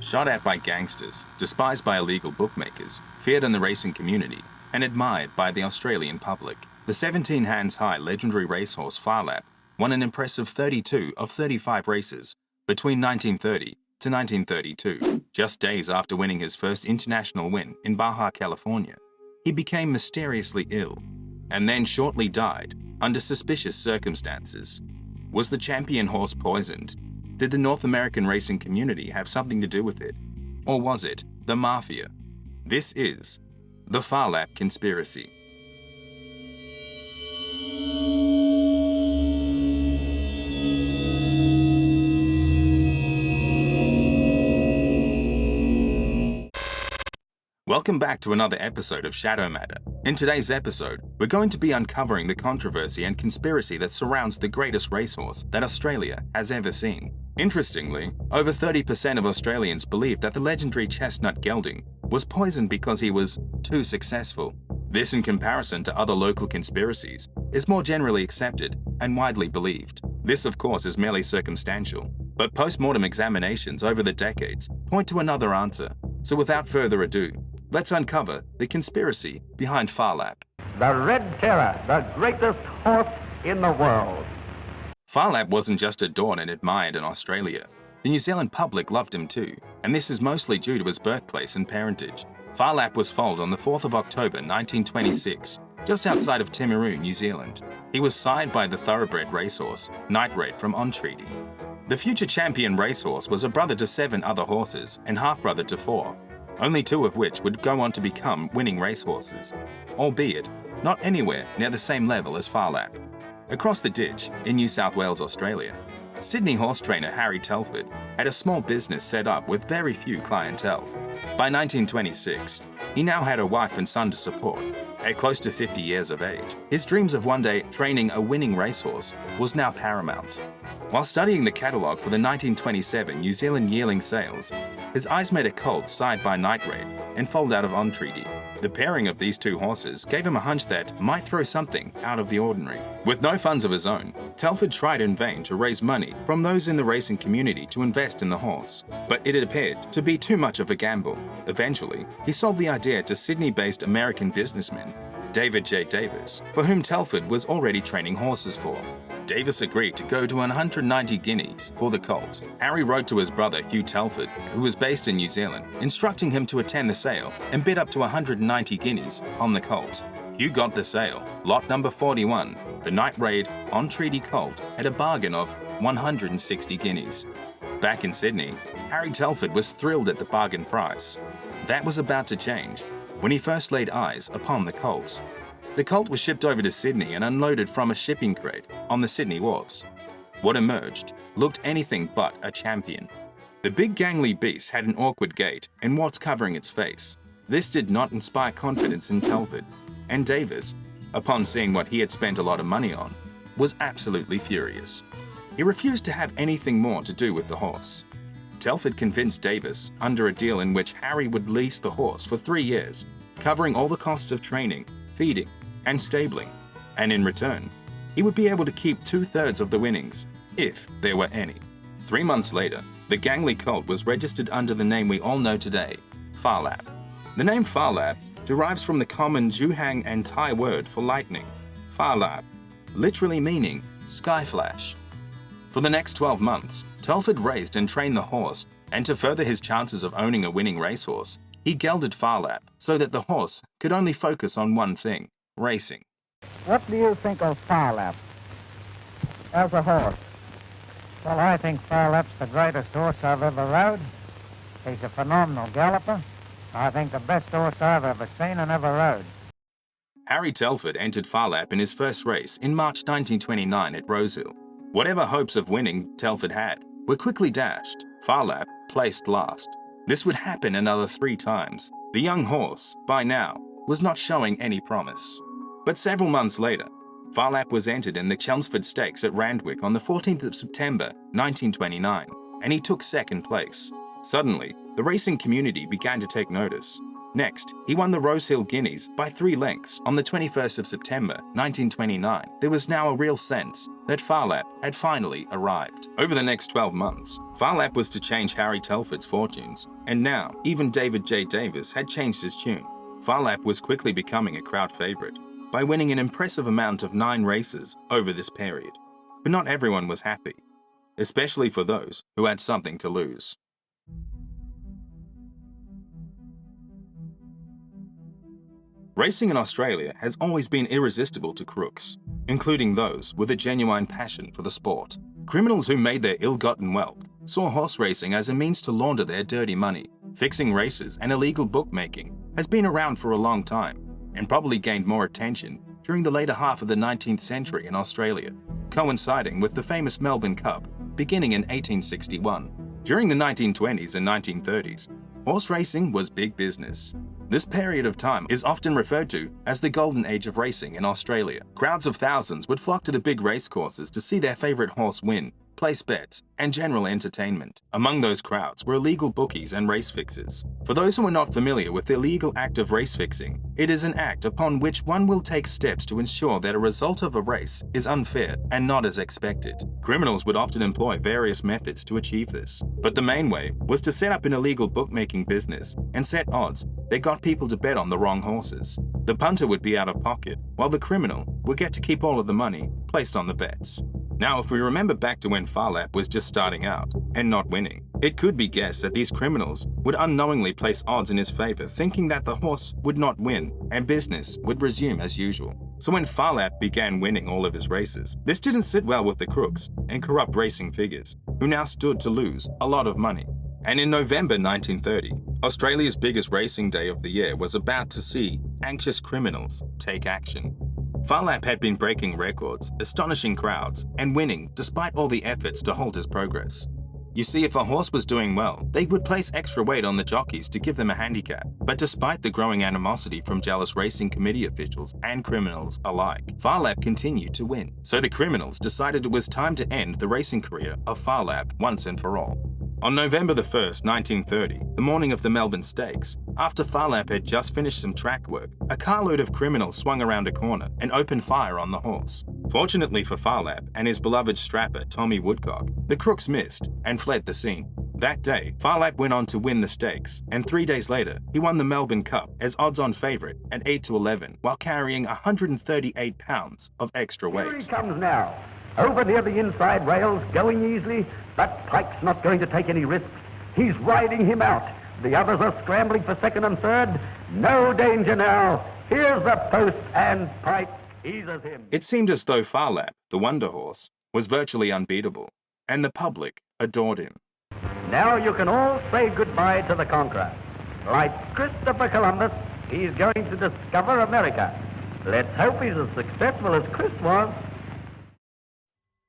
shot at by gangsters, despised by illegal bookmakers, feared in the racing community, and admired by the Australian public. The 17 hands high legendary racehorse Phar Lap won an impressive 32 of 35 races between 1930 to 1932. Just days after winning his first international win in Baja, California, he became mysteriously ill and then shortly died under suspicious circumstances. Was the champion horse poisoned? Did the North American racing community have something to do with it? Or was it the Mafia? This is the Phar Lap Conspiracy. Welcome back to another episode of Shadow Matter. In today's episode, we're going to be uncovering the controversy and conspiracy that surrounds the greatest racehorse that Australia has ever seen. Interestingly, over 30% of Australians believe that the legendary chestnut gelding was poisoned because he was too successful. This, in comparison to other local conspiracies, is more generally accepted and widely believed. This, of course, is merely circumstantial, but post-mortem examinations over the decades point to another answer. So without further ado, let's uncover the conspiracy behind Phar Lap. The Red Terror, the greatest horse in the world. Phar Lap wasn't just adored and admired in Australia. The New Zealand public loved him too, and this is mostly due to his birthplace and parentage. Phar Lap was foaled on the 4th of October 1926, just outside of Timaru, New Zealand. He was sired by the thoroughbred racehorse, Night Red from Entreaty. The future champion racehorse was a brother to 7 other horses and half-brother to 4. Only 2 of which would go on to become winning racehorses, albeit not anywhere near the same level as Phar Lap. Across the ditch, in New South Wales, Australia, Sydney horse trainer Harry Telford had a small business set up with very few clientele. By 1926, he now had a wife and son to support, at close to 50 years of age. His dreams of one day training a winning racehorse was now paramount. While studying the catalogue for the 1927 New Zealand yearling sales, his eyes met a colt sired by Night Red and foaled out of Entreaty. The pairing of these 2 horses gave him a hunch that might throw something out of the ordinary. With no funds of his own, Telford tried in vain to raise money from those in the racing community to invest in the horse, but it appeared to be too much of a gamble. Eventually, he sold the idea to Sydney-based American businessman David J. Davis, for whom Telford was already training horses for. Davis agreed to go to 190 guineas for the colt. Harry wrote to his brother Hugh Telford, who was based in New Zealand, instructing him to attend the sale and bid up to 190 guineas on the colt. Hugh got the sale. Lot number 41, the Night Red Entreaty colt, at a bargain of 160 guineas. Back in Sydney, Harry Telford was thrilled at the bargain price. That was about to change when he first laid eyes upon the colt. The colt was shipped over to Sydney and unloaded from a shipping crate on the Sydney wharves. What emerged looked anything but a champion. The big gangly beast had an awkward gait and warts covering its face. This did not inspire confidence in Telford, and Davis, upon seeing what he had spent a lot of money on, was absolutely furious. He refused to have anything more to do with the horse. Telford convinced Davis under a deal in which Harry would lease the horse for 3 years, covering all the costs of training, feeding, and stabling, and in return, he would be able to keep 2/3 of the winnings, if there were any. 3 months later, the gangly colt was registered under the name we all know today, Phar Lap. The name Phar Lap derives from the common Zhuhang and Thai word for lightning, Phar Lap, literally meaning sky flash. For the next 12 months, Telford raised and trained the horse, and to further his chances of owning a winning racehorse, he gelded Phar Lap so that the horse could only focus on one thing: racing. What do you think of Phar Lap as a horse? Well, I think Phar Lap's the greatest horse I've ever rode. He's a phenomenal galloper. I think the best horse I've ever seen and ever rode. Harry Telford entered Phar Lap in his first race in March 1929 at Rosehill. Whatever hopes of winning Telford had were quickly dashed. Phar Lap placed last. This would happen another 3 times. The young horse, by now, was not showing any promise. But several months later, Phar Lap was entered in the Chelmsford Stakes at Randwick on the 14th of September 1929, and he took 2nd place. Suddenly, the racing community began to take notice. Next, he won the Rosehill Guineas by 3 lengths on the 21st of September 1929. There was now a real sense that Phar Lap had finally arrived. Over the next 12 months, Phar Lap was to change Harry Telford's fortunes, and now even David J. Davis had changed his tune. Phar Lap was quickly becoming a crowd favourite by winning an impressive amount of 9 races over this period. But not everyone was happy, especially for those who had something to lose. Racing in Australia has always been irresistible to crooks, including those with a genuine passion for the sport. Criminals who made their ill-gotten wealth saw horse racing as a means to launder their dirty money. Fixing races and illegal bookmaking has been around for a long time and probably gained more attention during the later half of the 19th century in Australia, coinciding with the famous Melbourne Cup beginning in 1861. During the 1920s and 1930s, horse racing was big business. This period of time is often referred to as the golden age of racing in Australia. Crowds of thousands would flock to the big racecourses to see their favourite horse win, place bets, and general entertainment. Among those crowds were illegal bookies and race fixers. For those who are not familiar with the illegal act of race fixing, it is an act upon which one will take steps to ensure that a result of a race is unfair and not as expected. Criminals would often employ various methods to achieve this, but the main way was to set up an illegal bookmaking business and set odds that got people to bet on the wrong horses. The punter would be out of pocket, while the criminal would get to keep all of the money placed on the bets. Now, if we remember back to when Phar Lap was just starting out and not winning, it could be guessed that these criminals would unknowingly place odds in his favour, thinking that the horse would not win and business would resume as usual. So when Phar Lap began winning all of his races, this didn't sit well with the crooks and corrupt racing figures, who now stood to lose a lot of money. And in November 1930, Australia's biggest racing day of the year was about to see anxious criminals take action. Phar Lap had been breaking records, astonishing crowds, and winning despite all the efforts to halt his progress. You see, if a horse was doing well, they would place extra weight on the jockeys to give them a handicap. But despite the growing animosity from jealous racing committee officials and criminals alike, Phar Lap continued to win. So the criminals decided it was time to end the racing career of Phar Lap once and for all. On November 1st, 1930, the morning of the Melbourne Stakes, after Phar Lap had just finished some track work, a carload of criminals swung around a corner and opened fire on the horse. Fortunately for Phar Lap and his beloved strapper Tommy Woodcock, the crooks missed and fled the scene. That day, Phar Lap went on to win the stakes, and 3 days later, he won the Melbourne Cup as odds-on favourite at 8-11, while carrying 138 pounds of extra weight. Here he comes now, over near the inside rails, going easily, but Pike's not going to take any risks. He's riding him out. The others are scrambling for second and third. No danger now. Here's the post, and Pike eases him. It seemed as though Phar Lap, the wonder horse, was virtually unbeatable, and the public adored him. Now you can all say goodbye to the conqueror. Like Christopher Columbus, he's going to discover America. Let's hope he's as successful as Chris was.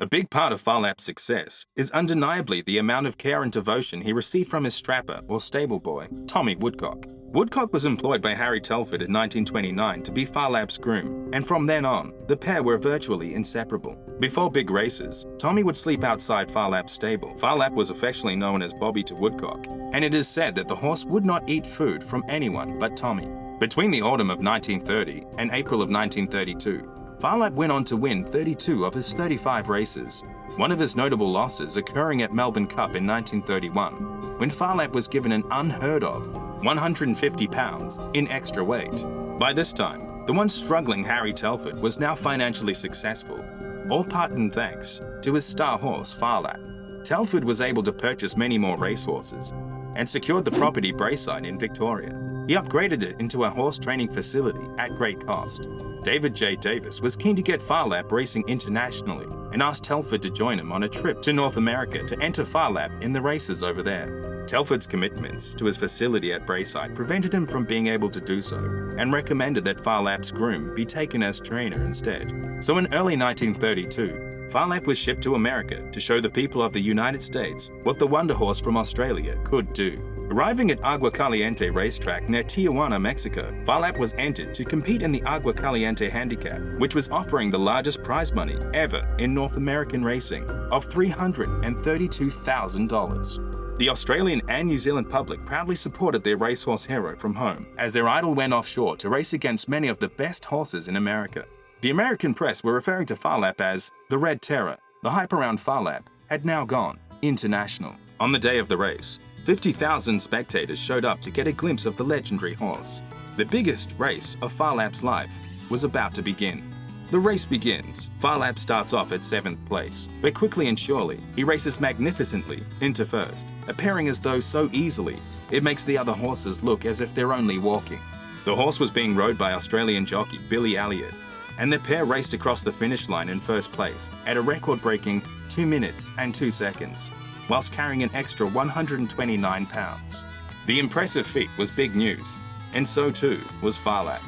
A big part of Phar Lap's success is undeniably the amount of care and devotion he received from his strapper or stable boy, Tommy Woodcock. Woodcock was employed by Harry Telford in 1929 to be Phar Lap's groom, and from then on, the pair were virtually inseparable. Before big races, Tommy would sleep outside Phar Lap's stable. Phar Lap was affectionately known as Bobby to Woodcock, and it is said that the horse would not eat food from anyone but Tommy. Between the autumn of 1930 and April of 1932, Phar Lap went on to win 32 of his 35 races, one of his notable losses occurring at Melbourne Cup in 1931, when Phar Lap was given an unheard of 150 pounds in extra weight. By this time, the once struggling Harry Telford was now financially successful, all part in thanks to his star horse Phar Lap. Telford was able to purchase many more racehorses and secured the property Braeside in Victoria. He upgraded it into a horse training facility at great cost. David J. Davis was keen to get Phar Lap racing internationally and asked Telford to join him on a trip to North America to enter Phar Lap in the races over there. Telford's commitments to his facility at Braeside prevented him from being able to do so, and recommended that Phar Lap's groom be taken as trainer instead. So in early 1932, Phar Lap was shipped to America to show the people of the United States what the wonder horse from Australia could do. Arriving at Agua Caliente racetrack near Tijuana, Mexico, Phar Lap was entered to compete in the Agua Caliente Handicap, which was offering the largest prize money ever in North American racing of $332,000. The Australian and New Zealand public proudly supported their racehorse hero from home, as their idol went offshore to race against many of the best horses in America. The American press were referring to Phar Lap as the Red Terror. The hype around Phar Lap had now gone international. On the day of the race, 50,000 spectators showed up to get a glimpse of the legendary horse. The biggest race of Phar Lap's life was about to begin. The race begins. Phar Lap starts off at 7th place, but quickly and surely, he races magnificently into first, appearing as though so easily, it makes the other horses look as if they're only walking. The horse was being rode by Australian jockey Billy Elliot, and the pair raced across the finish line in first place at a record-breaking 2 minutes and 2 seconds, whilst carrying an extra 129 pounds. The impressive feat was big news, and so too was Phar Lap.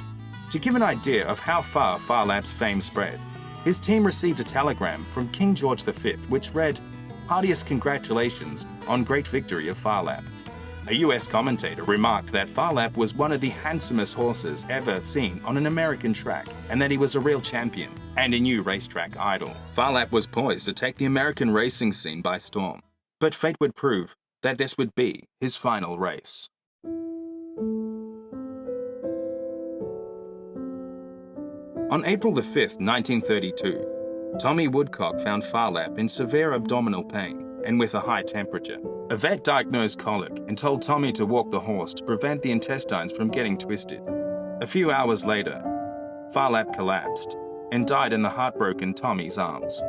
To give an idea of how far Phar Lap's fame spread, his team received a telegram from King George V which read, "Heartiest congratulations on great victory of Phar Lap." A US commentator remarked that Phar Lap was one of the handsomest horses ever seen on an American track, and that he was a real champion and a new racetrack idol. Phar Lap was poised to take the American racing scene by storm, but fate would prove that this would be his final race. On April 5, 1932, Tommy Woodcock found Phar Lap in severe abdominal pain and with a high temperature. A vet diagnosed colic and told Tommy to walk the horse to prevent the intestines from getting twisted. A few hours later, Phar Lap collapsed and died in the heartbroken Tommy's arms.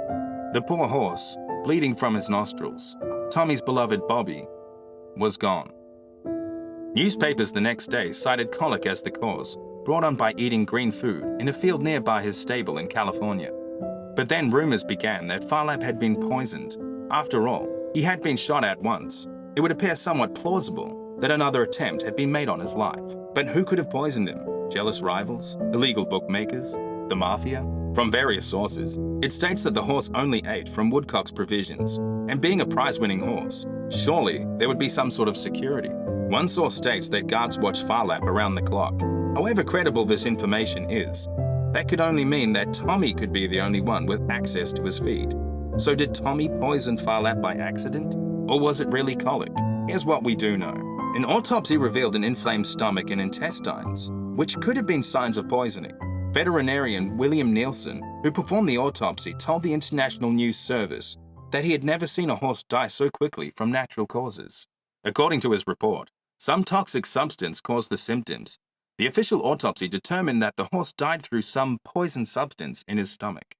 The poor horse, bleeding from his nostrils, Tommy's beloved Bobby, was gone. Newspapers the next day cited colic as the cause, brought on by eating green food in a field nearby his stable in California. But then rumours began that Phar Lap had been poisoned. After all, he had been shot at once. It would appear somewhat plausible that another attempt had been made on his life. But who could have poisoned him? Jealous rivals? Illegal bookmakers? The Mafia? From various sources, it states that the horse only ate from Woodcock's provisions, and being a prize-winning horse, surely there would be some sort of security. One source states that guards watch Phar Lap around the clock. However credible this information is, that could only mean that Tommy could be the only one with access to his feed. So did Tommy poison Phar Lap by accident? Or was it really colic? Here's what we do know. An autopsy revealed an inflamed stomach and intestines, which could have been signs of poisoning. Veterinarian William Nielsen, who performed the autopsy, told the International News Service that he had never seen a horse die so quickly from natural causes. According to his report, some toxic substance caused the symptoms. The official autopsy determined that the horse died through some poison substance in his stomach.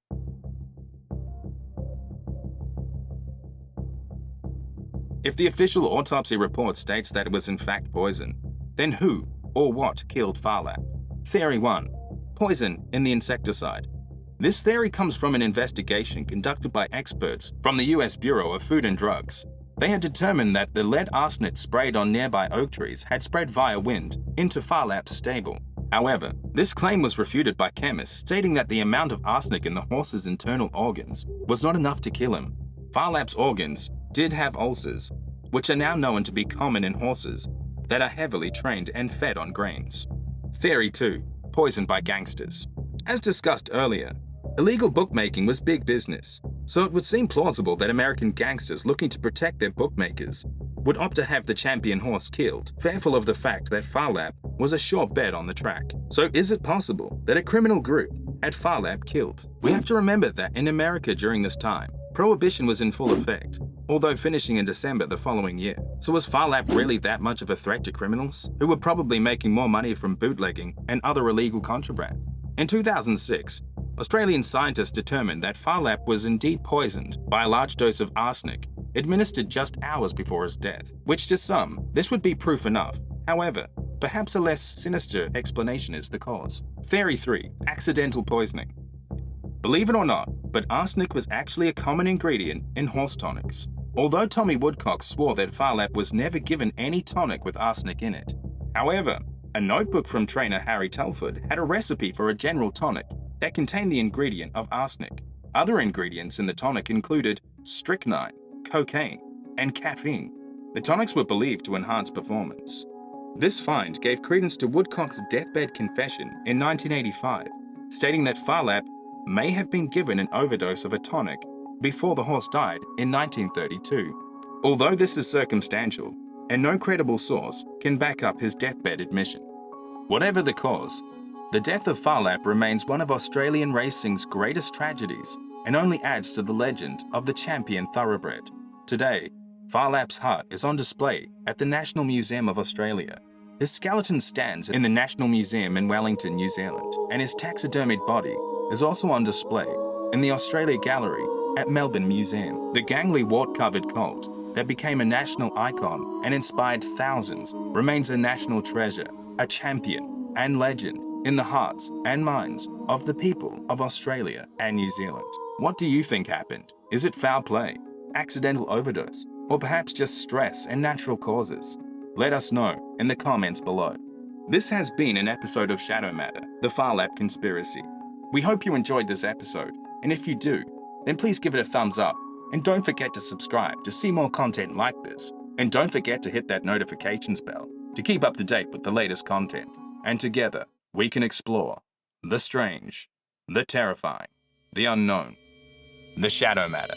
If the official autopsy report states that it was in fact poison, then who or what killed Phar Lap? Theory 1. Poison in the insecticide. This theory comes from an investigation conducted by experts from the US Bureau of Food and Drugs. They had determined that the lead arsenic sprayed on nearby oak trees had spread via wind into Phar Lap's stable. However, this claim was refuted by chemists, stating that the amount of arsenic in the horse's internal organs was not enough to kill him. Phar Lap's organs did have ulcers, which are now known to be common in horses that are heavily trained and fed on grains. Theory 2. Poisoned by gangsters. As discussed earlier, illegal bookmaking was big business, so it would seem plausible that American gangsters looking to protect their bookmakers would opt to have the champion horse killed, fearful of the fact that Phar Lap was a sure bet on the track. So is it possible that a criminal group had Phar Lap killed? We have to remember that in America during this time, Prohibition was in full effect, although finishing in December the following year. So was Phar Lap really that much of a threat to criminals, who were probably making more money from bootlegging and other illegal contraband? In 2006, Australian scientists determined that Phar Lap was indeed poisoned by a large dose of arsenic administered just hours before his death, which to some, this would be proof enough. However, perhaps a less sinister explanation is the cause. Theory 3. Accidental poisoning. Believe it or not, but arsenic was actually a common ingredient in horse tonics. Although Tommy Woodcock swore that Phar Lap was never given any tonic with arsenic in it. However, a notebook from trainer Harry Telford had a recipe for a general tonic that contained the ingredient of arsenic. Other ingredients in the tonic included strychnine, cocaine, and caffeine. The tonics were believed to enhance performance. This find gave credence to Woodcock's deathbed confession in 1985, stating that Phar Lap may have been given an overdose of a tonic before the horse died in 1932. although this is circumstantial, and no credible source can back up his deathbed admission. Whatever the cause, the death of Phar Lap remains one of Australian racing's greatest tragedies and only adds to the legend of the champion thoroughbred. Today, Phar Lap's heart is on display at the National Museum of Australia. His skeleton stands in the National Museum in Wellington, New Zealand, and his taxidermied body is also on display in the Australia Gallery at Melbourne Museum. The gangly wart-covered colt that became a national icon and inspired thousands remains a national treasure, a champion and legend in the hearts and minds of the people of Australia and New Zealand. What do you think happened? Is it foul play, accidental overdose, or perhaps just stress and natural causes? Let us know in the comments below. This has been an episode of Shadow Matter, the Phar Lap Conspiracy. We hope you enjoyed this episode, and if you do, then please give it a thumbs up, and don't forget to subscribe to see more content like this, and don't forget to hit that notifications bell to keep up to date with the latest content, and together we can explore the strange, the terrifying, the unknown, the Shadow Matter.